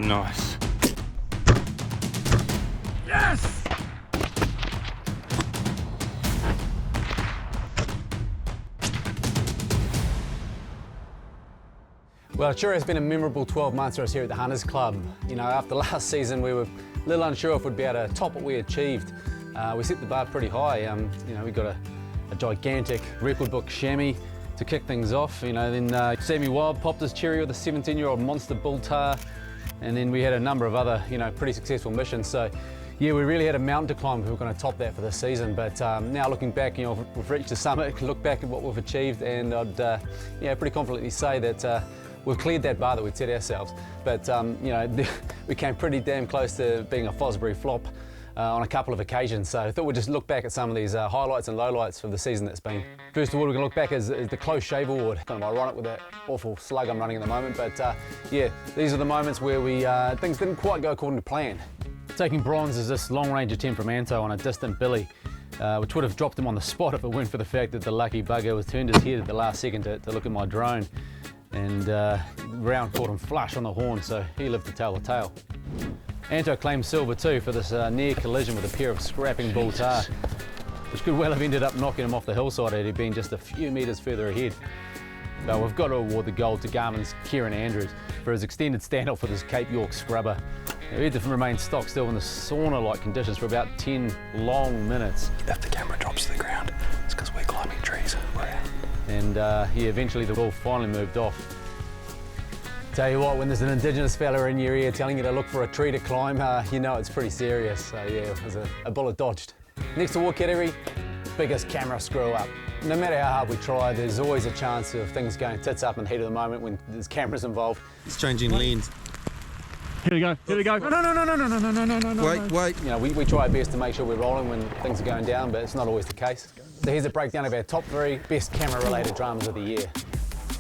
Nice. Yes! Well, it sure has been a memorable 12 months for us here at the Hunters Club. You know, after last season, we were a little unsure if we'd be able to top what we achieved. We set the bar pretty high. You know, we got a gigantic record book chamois to kick things off. You know, then Sammy Wild popped his cherry with a 17-year-old monster bull tar, and then we had a number of other, you know, pretty successful missions. So, yeah, we really had a mountain to climb if we were going to top that for this season. But now looking back, you know, we've reached the summit. Look back at what we've achieved, and I'd, yeah, pretty confidently say that. We've cleared that bar that we'd set ourselves, but you know, we came pretty damn close to being a Fosbury flop on a couple of occasions. So I thought we'd just look back at some of these highlights and lowlights for the season that's been. First award we're going to look back is the Close Shave Award. Kind of ironic with that awful slug I'm running at the moment, but yeah, these are the moments where we things didn't quite go according to plan. Taking bronze is this long-range attempt from Anto on a distant billy, which would have dropped him on the spot if it weren't for the fact that the lucky bugger was turned his head at the last second to look at my drone. And round caught him flush on the horn, so he lived to tell the tale. Anto claimed silver too for this near collision with a pair of scrapping bull tar, which could well have ended up knocking him off the hillside had he been just a few metres further ahead. But we've got to award the gold to Garmin's Kieran Andrews for his extended standoff with his Cape York scrubber. He had to remain stock still in the sauna-like conditions for about 10 long minutes. If the camera drops to the ground, it's because we're climbing trees. And eventually the ball finally moved off. Tell you what, when there's an Indigenous fella in your ear telling you to look for a tree to climb, you know it's pretty serious. So yeah, it was a bullet dodged. Next award category, biggest camera screw up. No matter how hard we try, there's always a chance of things going tits up in the heat of the moment when there's cameras involved. It's changing lanes. Here we go, here we go. No. Wait. You know, we try our best to make sure we're rolling when things are going down, but it's not always the case. So here's a breakdown of our top 3 best camera-related dramas of the year.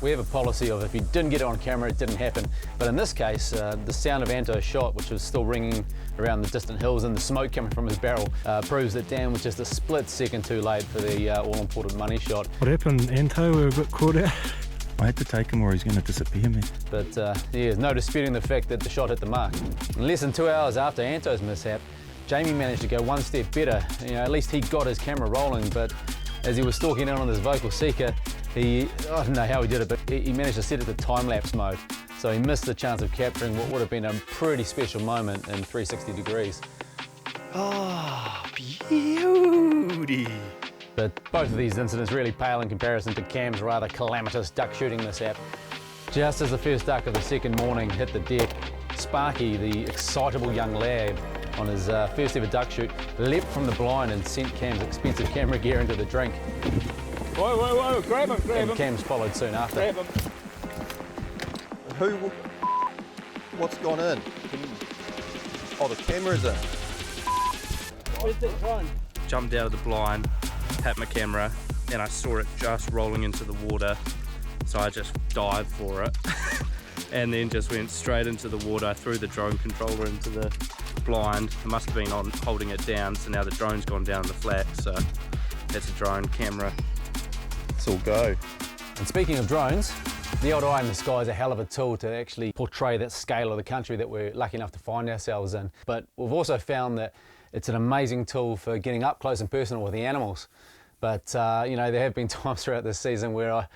We have a policy of if you didn't get it on camera, it didn't happen. But in this case, the sound of Anto's shot, which was still ringing around the distant hills and the smoke coming from his barrel, proves that Dan was just a split second too late for the all-important money shot. What happened, Anto? We were a bit caught out. I had to take him or he's going to disappear, man. But yeah, there's no disputing the fact that the shot hit the mark. In less than 2 hours after Anto's mishap, Jamie managed to go one step better. You know, at least he got his camera rolling, but as he was stalking in on his vocal seeker, I don't know how he did it, but he managed to set it to time-lapse mode. So he missed the chance of capturing what would have been a pretty special moment in 360 degrees. Oh, beauty. But both of these incidents really pale in comparison to Cam's rather calamitous duck shooting mishap. Just as the first duck of the second morning hit the deck, Sparky, the excitable young lad, on his first ever duck shoot, leapt from the blind and sent Cam's expensive camera gear into the drink. Whoa, grab him, And Cam's followed soon after. Grab him. What's gone in? Oh, the camera's in. Where's that drone? Jumped out of the blind, tapped my camera, and I saw it just rolling into the water. So I just dived for it and then just went straight into the water. I threw the drone controller into the blind. I must have been on holding it down, so now the drone's gone down the flat. So that's a drone camera. It's all go. And speaking of drones, the old eye in the sky is a hell of a tool to actually portray that scale of the country that we're lucky enough to find ourselves in. But we've also found that it's an amazing tool for getting up close and personal with the animals. But you know, there have been times throughout this season where I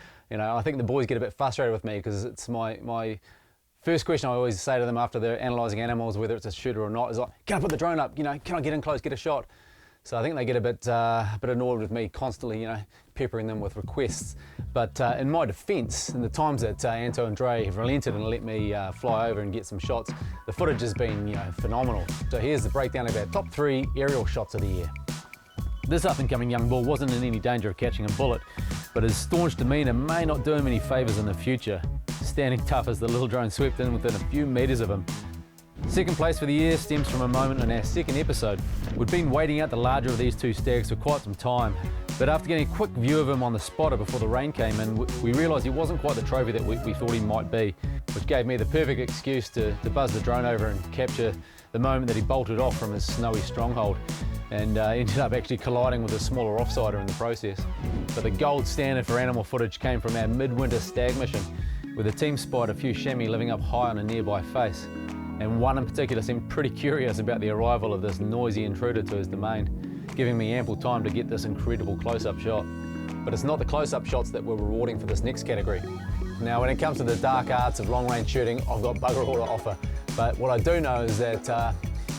think the boys get a bit frustrated with me because it's my first question I always say to them after they're analysing animals, whether it's a shooter or not, is like, can I put the drone up? You know, can I get in close, get a shot? So I think they get a bit annoyed with me constantly, you know, peppering them with requests. But in my defence, in the times that Anto and Dre have relented and let me fly over and get some shots, the footage has been, you know, phenomenal. So here's the breakdown of our top 3 aerial shots of the year. This up-and-coming young bull wasn't in any danger of catching a bullet, but his staunch demeanour may not do him any favours in the future, standing tough as the little drone swept in within a few metres of him. Second place for the year stems from a moment in our second episode. We'd been waiting out the larger of these 2 stags for quite some time, but after getting a quick view of him on the spotter before the rain came in, we realised he wasn't quite the trophy that we thought he might be, which gave me the perfect excuse to buzz the drone over and capture the moment that he bolted off from his snowy stronghold and ended up actually colliding with a smaller offsider in the process. But the gold standard for animal footage came from our midwinter stag mission, where the team spied a few chamois living up high on a nearby face. and one in particular seemed pretty curious about the arrival of this noisy intruder to his domain, giving me ample time to get this incredible close-up shot. But it's not the close-up shots that were rewarding for this next category. Now, when it comes to the dark arts of long-range shooting, I've got bugger all to offer. But what I do know is that,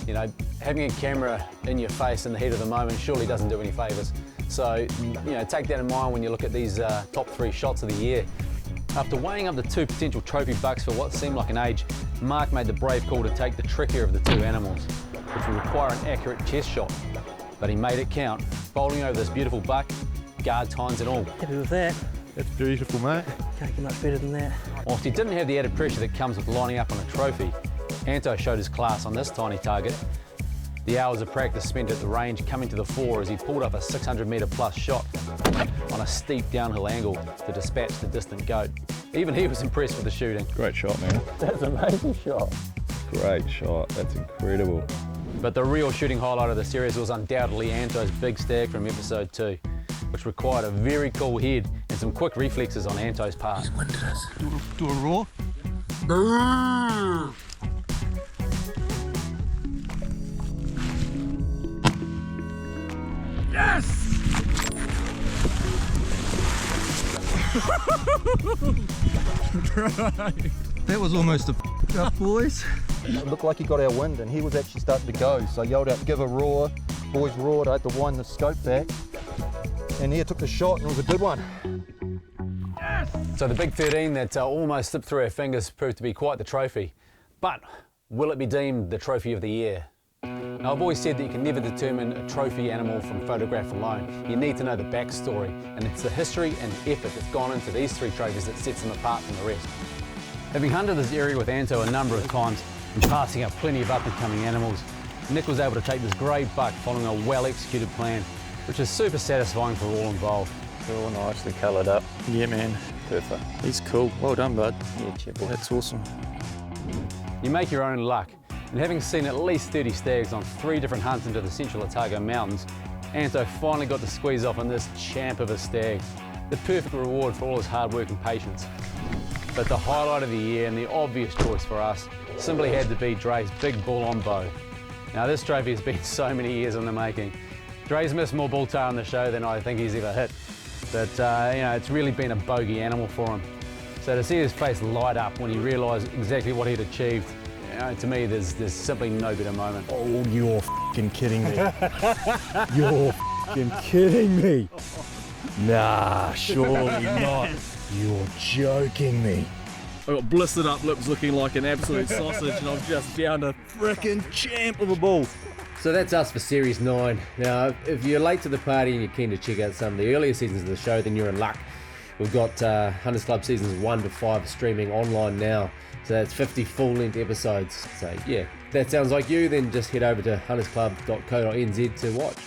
you know, having a camera in your face in the heat of the moment surely doesn't do any favours. So, you know, take that in mind when you look at these top 3 shots of the year. After weighing up the 2 potential trophy bucks for what seemed like an age, Mark made the brave call to take the trickier of the 2 animals, which would require an accurate chest shot. But he made it count, bowling over this beautiful buck, guard tines and all. Happy with that. That's beautiful, mate. Can't get much better than that. Whilst he didn't have the added pressure that comes with lining up on a trophy, Anto showed his class on this tiny target. The hours of practice spent at the range coming to the fore as he pulled up a 600-metre plus shot on a steep downhill angle to dispatch the distant goat. Even he was impressed with the shooting. Great shot, man. That's an amazing shot. Great shot. That's incredible. But the real shooting highlight of the series was undoubtedly Anto's big stag from episode 2, which required a very cool head and some quick reflexes on Anto's part. He's winded us. Do a roar. Yes! That was almost a up, boys. It looked like he got our wind and he was actually starting to go. So I yelled out, give a roar. Boys roared, I had to wind the scope back. And he took the shot and it was a good one. So the big 13 that almost slipped through our fingers proved to be quite the trophy. But will it be deemed the trophy of the year? Now, I've always said that you can never determine a trophy animal from photograph alone. You need to know the backstory, and it's the history and effort that's gone into these 3 trophies that sets them apart from the rest. Having hunted this area with Anto a number of times and passing up plenty of up-and-coming animals, Nick was able to take this great buck following a well-executed plan, which is super satisfying for all involved. Real nicely coloured up. Yeah, man. Perfect. He's cool. Well done, bud. Yeah, check boy. That's awesome. You make your own luck, and having seen at least 30 stags on 3 different hunts into the central Otago Mountains, Anto finally got to squeeze off on this champ of a stag, the perfect reward for all his hard work and patience. But the highlight of the year and the obvious choice for us simply had to be Dre's big bull on bow. Now, this trophy has been so many years in the making. Dre's missed more bull tail on the show than I think he's ever hit, but you know, it's really been a bogey animal for him. So to see his face light up when he realised exactly what he'd achieved, you know, to me, there's simply no better moment. Oh, you're f***ing kidding me. You're f***ing kidding me. Nah, surely not. You're joking me. I got blistered up lips looking like an absolute sausage and I've just found a frickin' champ of a bull. So that's us for Series 9. Now, if you're late to the party and you're keen to check out some of the earlier seasons of the show, then you're in luck. We've got Hunters Club Seasons 1 to 5 streaming online now. So that's 50 full-length episodes. So yeah, if that sounds like you, then just head over to huntersclub.co.nz to watch.